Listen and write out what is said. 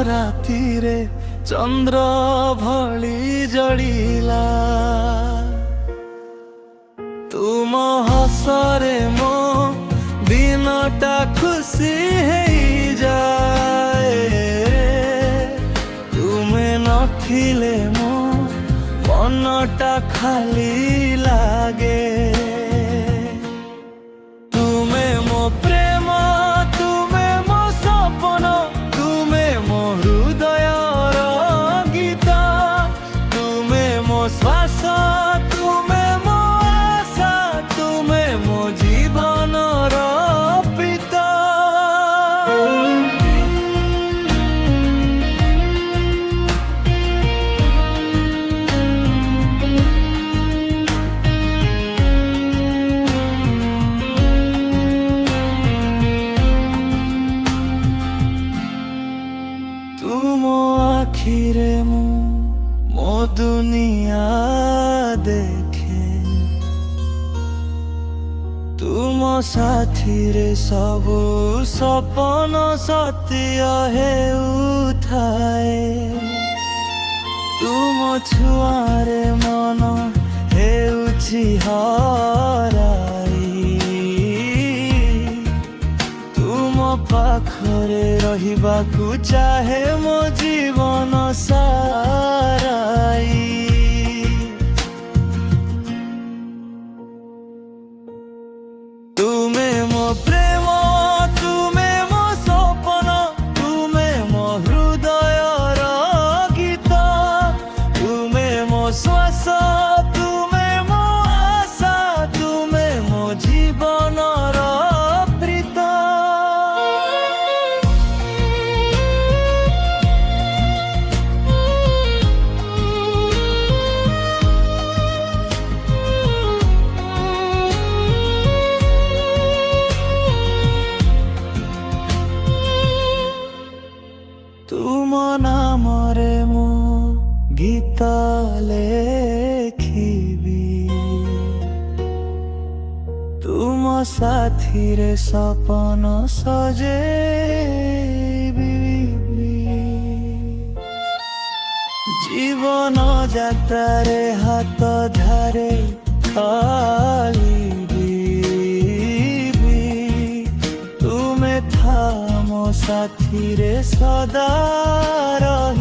ରାତିରେ ଚନ୍ଦ୍ର ଭଳି ଜଳିଲା। ତୁମ ହସରେ ମୋ ଦିନଟା ଖୁସି ହେଇଯାଏ। ତୁମେ ନଥିଲେ ମୋ ମନଟା ଖାଲି ଲାଗେ। ତୁମେ ମୋ ପ୍ରେମ, ତୁମେ ମୋ ସପନ, ତୁମେ ମୋ ହୃଦୟର ଗୀତ, ତୁମେ ମୋ ଶ୍ୱାସ, ତୁମେ ମୋ ଆଶା, ତୁମେ ମୋ ଜୀବନର ପ୍ରୀତ। तुम आखिरे मो दुनिया देखे। तुम साथी रे सबु सपन सत्य हेउथाए। तुम छुआरे मन हेउछि हराई। तुम पाखरे रहिबाकु चाहे मो जीवन साराई। तुमे मो प्रेम, तुमे मो सपन, तुमे मो हृदयर गीत, तुमे मो श्वास, तुमे मो आशा, तुमे मो जीवनर प्रीत। तुम नाम रे मो गीत लेखिबी। तुम साथी रे सपन सजेबी। जीवन यात्रा रे हाथ धारे खाली तुमे था मो साथी रे सदा रही।